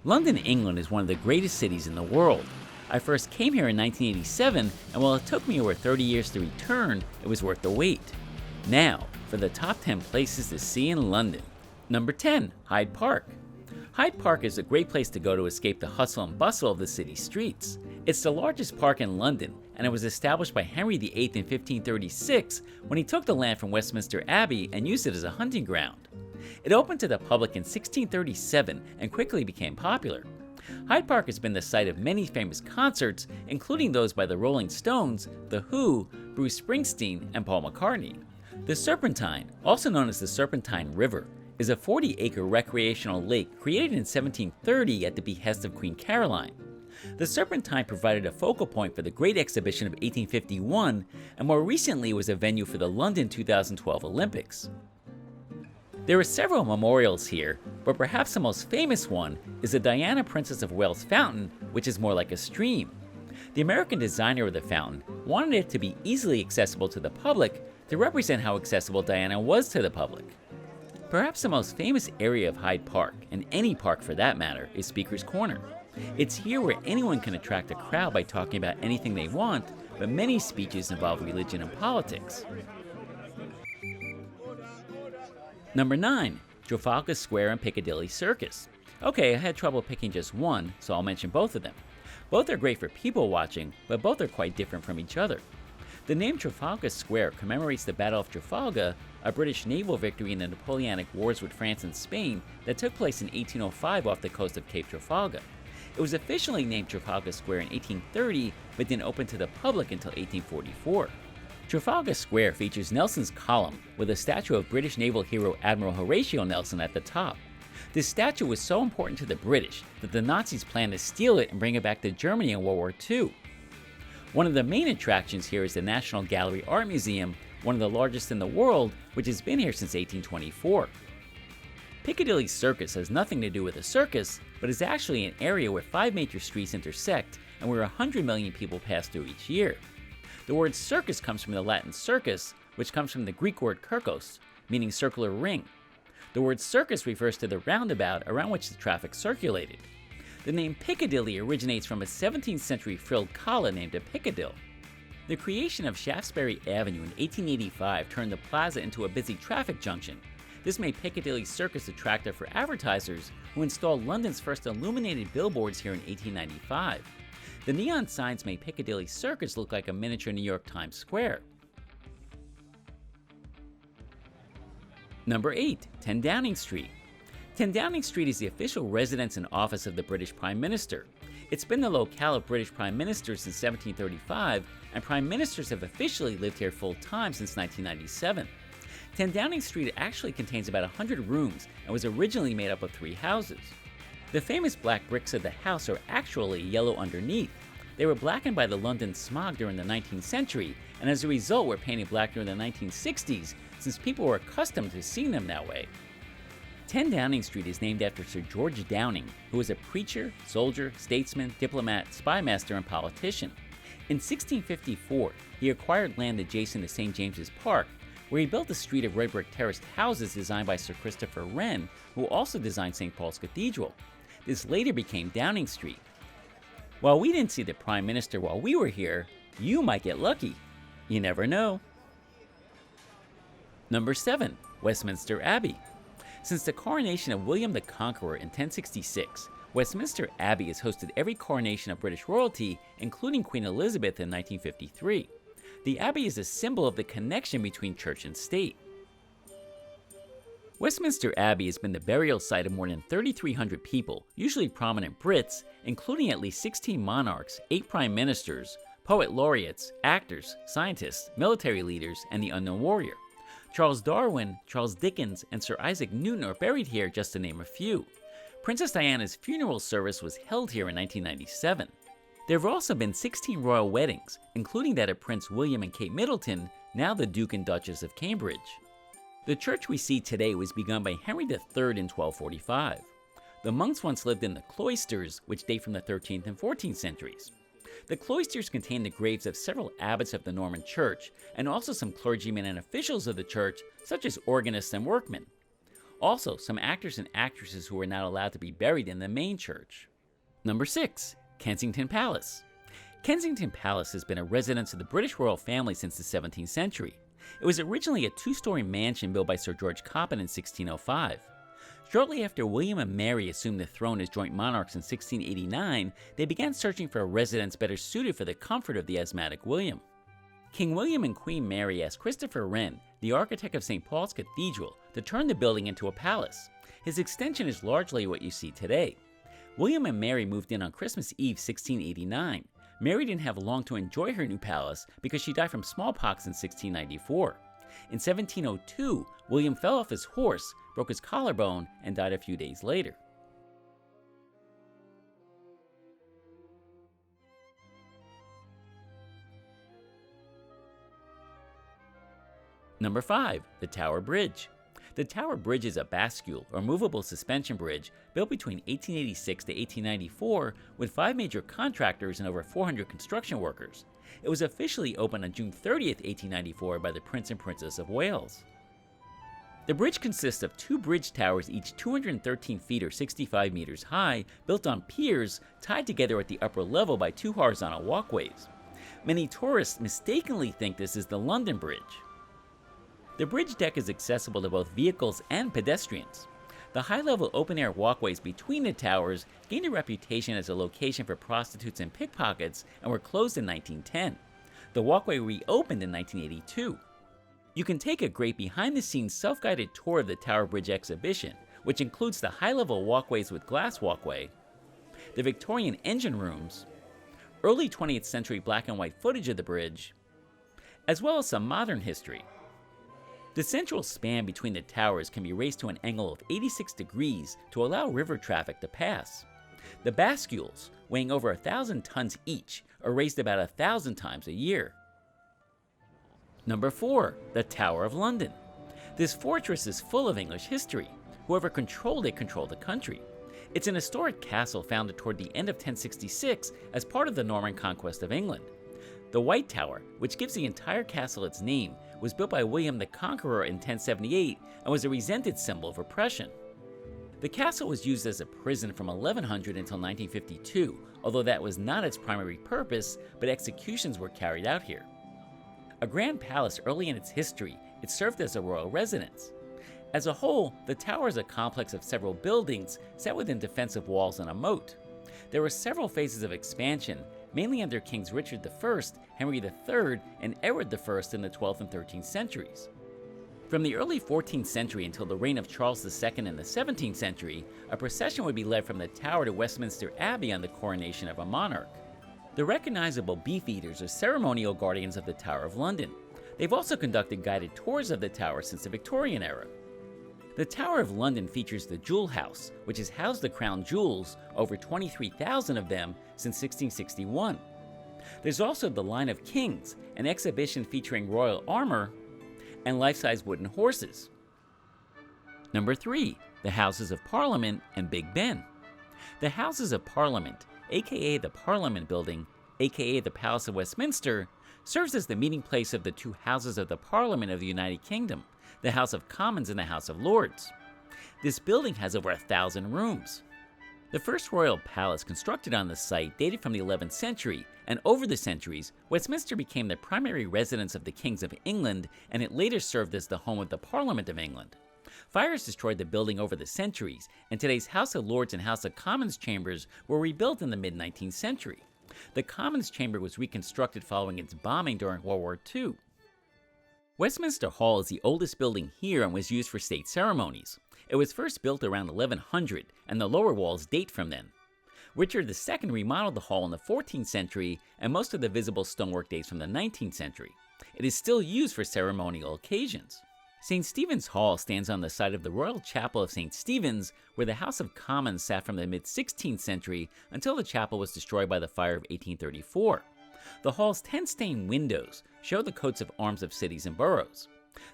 London, England is one of the greatest cities in the world. I first came here in 1987, and while it took me over 30 years to return, it was worth the wait. Now, for the top 10 places to see in London. Number 10, Hyde Park. Hyde Park is a great place to go to escape the hustle and bustle of the city streets. It's the largest park in London, and it was established by Henry VIII in 1536 when he took the land from Westminster Abbey and used it as a hunting ground. It opened to the public in 1637 and quickly became popular. Hyde Park has been the site of many famous concerts, including those by the Rolling Stones, The Who, Bruce Springsteen, and Paul McCartney. The Serpentine, also known as the Serpentine River, is a 40-acre recreational lake created in 1730 at the behest of Queen Caroline. The Serpentine provided a focal point for the Great Exhibition of 1851, and more recently was a venue for the London 2012 Olympics. There are several memorials here, but perhaps the most famous one is the Diana Princess of Wales fountain, which is more like a stream. The American designer of the fountain wanted it to be easily accessible to the public to represent how accessible Diana was to the public. Perhaps the most famous area of Hyde Park, and any park for that matter, is Speaker's Corner. It's here where anyone can attract a crowd by talking about anything they want, but many speeches involve religion and politics. Number 9, Trafalgar Square and Piccadilly Circus. Okay, I had trouble picking just one, so I'll mention both of them. Both are great for people watching, but both are quite different from each other. The name Trafalgar Square commemorates the Battle of Trafalgar, a British naval victory in the Napoleonic Wars with France and Spain that took place in 1805 off the coast of Cape Trafalgar. It was officially named Trafalgar Square in 1830, but didn't open to the public until 1844. Trafalgar Square features Nelson's column, with a statue of British naval hero Admiral Horatio Nelson at the top. This statue was so important to the British that the Nazis planned to steal it and bring it back to Germany in World War II. One of the main attractions here is the National Gallery Art Museum, one of the largest in the world, which has been here since 1824. Piccadilly Circus has nothing to do with a circus, but is actually an area where 5 major streets intersect and where 100 million people pass through each year. The word circus comes from the Latin circus, which comes from the Greek word kirkos, meaning circular ring. The word circus refers to the roundabout around which the traffic circulated. The name Piccadilly originates from a 17th century frilled collar named a piccadille. The creation of Shaftesbury Avenue in 1885 turned the plaza into a busy traffic junction. This made Piccadilly Circus attractive for advertisers who installed London's first illuminated billboards here in 1895. The neon signs made Piccadilly Circus look like a miniature New York Times Square. Number 8, 10 Downing Street. 10 Downing Street is the official residence and office of the British Prime Minister. It's been the locale of British Prime Ministers since 1735, and Prime Ministers have officially lived here full-time since 1997. 10 Downing Street actually contains about 100 rooms and was originally made up of 3 houses. The famous black bricks of the house are actually yellow underneath. They were blackened by the London smog during the 19th century, and as a result were painted black during the 1960s, since people were accustomed to seeing them that way. 10 Downing Street is named after Sir George Downing, who was a preacher, soldier, statesman, diplomat, spymaster, and politician. In 1654, he acquired land adjacent to St. James's Park, where he built a street of red brick terraced houses designed by Sir Christopher Wren, who also designed St. Paul's Cathedral. This later became Downing Street. While we didn't see the Prime Minister while we were here, you might get lucky. You never know. Number 7, Westminster Abbey. Since the coronation of William the Conqueror in 1066, Westminster Abbey has hosted every coronation of British royalty, including Queen Elizabeth in 1953. The Abbey is a symbol of the connection between church and state. Westminster Abbey has been the burial site of more than 3,300 people, usually prominent Brits, including at least 16 monarchs, 8 prime ministers, poet laureates, actors, scientists, military leaders, and the unknown warrior. Charles Darwin, Charles Dickens, and Sir Isaac Newton are buried here, just to name a few. Princess Diana's funeral service was held here in 1997. There have also been 16 royal weddings, including that of Prince William and Kate Middleton, now the Duke and Duchess of Cambridge. The church we see today was begun by Henry III in 1245. The monks once lived in the cloisters, which date from the 13th and 14th centuries. The cloisters contain the graves of several abbots of the Norman Church, and also some clergymen and officials of the church, such as organists and workmen. Also, some actors and actresses who were not allowed to be buried in the main church. Number 6. Kensington Palace. Kensington Palace has been a residence of the British royal family since the 17th century. It was originally a two-story mansion built by Sir George Coppin in 1605. Shortly after William and Mary assumed the throne as joint monarchs in 1689, they began searching for a residence better suited for the comfort of the asthmatic William. King William and Queen Mary asked Christopher Wren, the architect of St. Paul's Cathedral, to turn the building into a palace. His extension is largely what you see today. William and Mary moved in on Christmas Eve 1689. Mary didn't have long to enjoy her new palace because she died from smallpox in 1694. In 1702, William fell off his horse, broke his collarbone, and died a few days later. Number 5. The Tower Bridge. The Tower Bridge is a bascule, or movable suspension bridge, built between 1886 to 1894 with 5 major contractors and over 400 construction workers. It was officially opened on June 30th, 1894 by the Prince and Princess of Wales. The bridge consists of 2 bridge towers, each 213 feet or 65 meters high, built on piers tied together at the upper level by 2 horizontal walkways. Many tourists mistakenly think this is the London Bridge. The bridge deck is accessible to both vehicles and pedestrians. The high-level open-air walkways between the towers gained a reputation as a location for prostitutes and pickpockets and were closed in 1910. The walkway reopened in 1982. You can take a great behind-the-scenes self-guided tour of the Tower Bridge exhibition, which includes the high-level walkways with glass walkway, the Victorian engine rooms, early 20th century black and white footage of the bridge, as well as some modern history. The central span between the towers can be raised to an angle of 86 degrees to allow river traffic to pass. The bascules, weighing over 1,000 tons each, are raised about 1,000 times a year. Number 4. The Tower of London. This fortress is full of English history. Whoever controlled it controlled the country. It's an historic castle founded toward the end of 1066 as part of the Norman conquest of England. The White Tower, which gives the entire castle its name, was built by William the Conqueror in 1078 and was a resented symbol of oppression. The castle was used as a prison from 1100 until 1952, although that was not its primary purpose, but executions were carried out here. A grand palace early in its history, it served as a royal residence. As a whole, the tower is a complex of several buildings set within defensive walls and a moat. There were several phases of expansion, mainly under Kings Richard I, Henry III, and Edward I in the 12th and 13th centuries. From the early 14th century until the reign of Charles II in the 17th century, a procession would be led from the tower to Westminster Abbey on the coronation of a monarch. The recognizable beefeaters are ceremonial guardians of the Tower of London. They've also conducted guided tours of the tower since the Victorian era. The Tower of London features the Jewel House, which has housed the crown jewels, over 23,000 of them, since 1661. There's also the Line of Kings, an exhibition featuring royal armor and life-size wooden horses. Number 3. The Houses of Parliament and Big Ben. The Houses of Parliament, aka the Parliament Building, aka the Palace of Westminster, serves as the meeting place of the 2 houses of the Parliament of the United Kingdom, the House of Commons and the House of Lords. This building has over 1,000 rooms. The first royal palace constructed on the site dated from the 11th century, and over the centuries, Westminster became the primary residence of the Kings of England, and it later served as the home of the Parliament of England. Fires destroyed the building over the centuries, and today's House of Lords and House of Commons chambers were rebuilt in the mid-19th century. The Commons chamber was reconstructed following its bombing during World War II. Westminster Hall is the oldest building here and was used for state ceremonies. It was first built around 1100, and the lower walls date from then. Richard II remodeled the hall in the 14th century, and most of the visible stonework dates from the 19th century. It is still used for ceremonial occasions. St. Stephen's Hall stands on the site of the Royal Chapel of St. Stephen's, where the House of Commons sat from the mid-16th century until the chapel was destroyed by the fire of 1834. The hall's 10 stained windows show the coats of arms of cities and boroughs.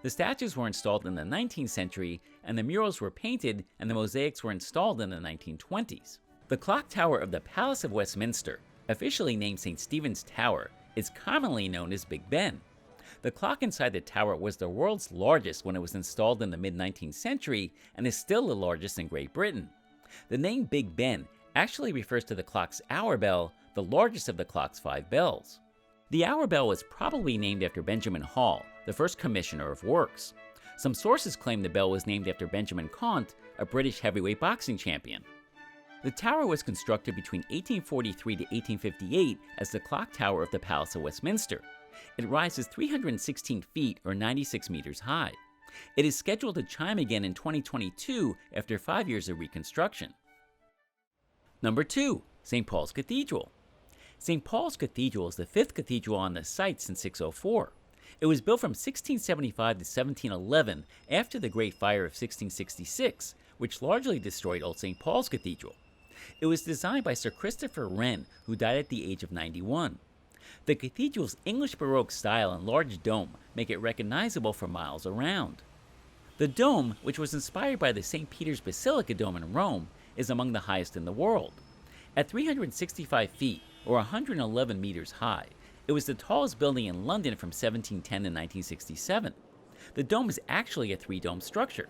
The statues were installed in the 19th century, and the murals were painted and the mosaics were installed in the 1920s. The clock tower of the Palace of Westminster, officially named St. Stephen's Tower, is commonly known as Big Ben. The clock inside the tower was the world's largest when it was installed in the mid-19th century and is still the largest in Great Britain. The name Big Ben actually refers to the clock's hour bell, the largest of the clock's 5 bells. The hour bell was probably named after Benjamin Hall, the first commissioner of works. Some sources claim the bell was named after Benjamin Conte, a British heavyweight boxing champion. The tower was constructed between 1843 to 1858 as the clock tower of the Palace of Westminster. It rises 316 feet or 96 meters high. It is scheduled to chime again in 2022 after 5 years of reconstruction. Number 2. St. Paul's Cathedral. St. Paul's Cathedral is the 5th cathedral on the site since 604. It was built from 1675 to 1711 after the Great Fire of 1666, which largely destroyed Old St. Paul's Cathedral. It was designed by Sir Christopher Wren, who died at the age of 91. The cathedral's English Baroque style and large dome make it recognizable for miles around. The dome, which was inspired by the St. Peter's Basilica dome in Rome, is among the highest in the world. At 365 feet, or 111 meters high, it was the tallest building in London from 1710 to 1967. The dome is actually a 3-dome structure.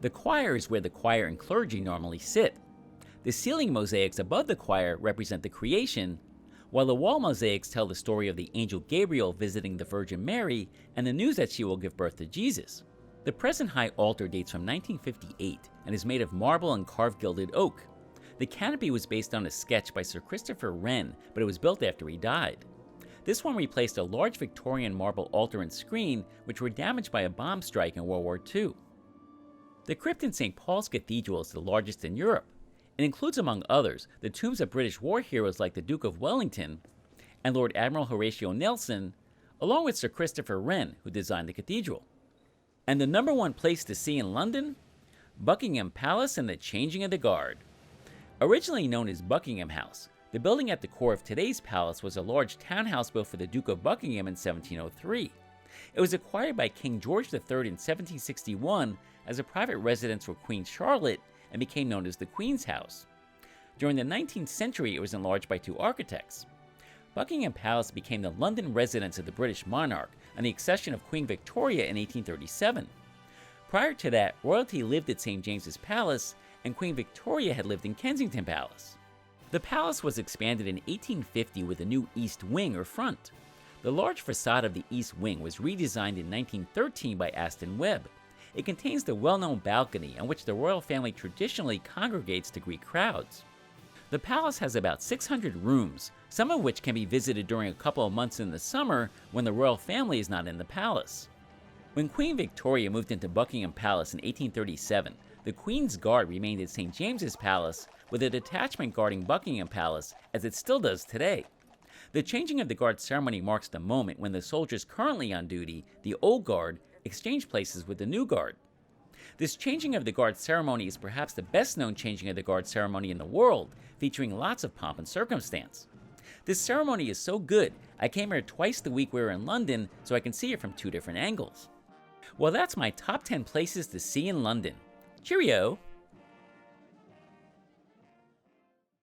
The choir is where the choir and clergy normally sit. The ceiling mosaics above the choir represent the creation, while the wall mosaics tell the story of the angel Gabriel visiting the Virgin Mary and the news that she will give birth to Jesus. The present high altar dates from 1958 and is made of marble and carved gilded oak. The canopy was based on a sketch by Sir Christopher Wren, but it was built after he died. This one replaced a large Victorian marble altar and screen, which were damaged by a bomb strike in World War II. The crypt in St. Paul's Cathedral is the largest in Europe. It includes, among others, the tombs of British war heroes like the Duke of Wellington and Lord Admiral Horatio Nelson, along with Sir Christopher Wren, who designed the cathedral. And the number 1 place to see in London? Buckingham Palace and the Changing of the Guard. Originally known as Buckingham House, the building at the core of today's palace was a large townhouse built for the Duke of Buckingham in 1703. It was acquired by King George III in 1761 as a private residence for Queen Charlotte and became known as the Queen's House. During the 19th century, it was enlarged by 2 architects. Buckingham Palace became the London residence of the British monarch on the accession of Queen Victoria in 1837. Prior to that, royalty lived at St. James's Palace, and Queen Victoria had lived in Kensington Palace. The palace was expanded in 1850 with a new east wing or front. The large facade of the east wing was redesigned in 1913 by Aston Webb. It contains the well-known balcony on which the royal family traditionally congregates to greet crowds. The palace has about 600 rooms, some of which can be visited during a couple of months in the summer when the royal family is not in the palace. When Queen Victoria moved into Buckingham Palace in 1837, the Queen's Guard remained at St. James's Palace, with a detachment guarding Buckingham Palace, as it still does today. The changing of the guard ceremony marks the moment when the soldiers currently on duty, the old guard, exchange places with the new guard. This changing of the guard ceremony is perhaps the best known changing of the guard ceremony in the world, featuring lots of pomp and circumstance. This ceremony is so good, I came here twice the week we were in London so I can see it from 2 different angles. Well, that's my top 10 places to see in London. Cheerio!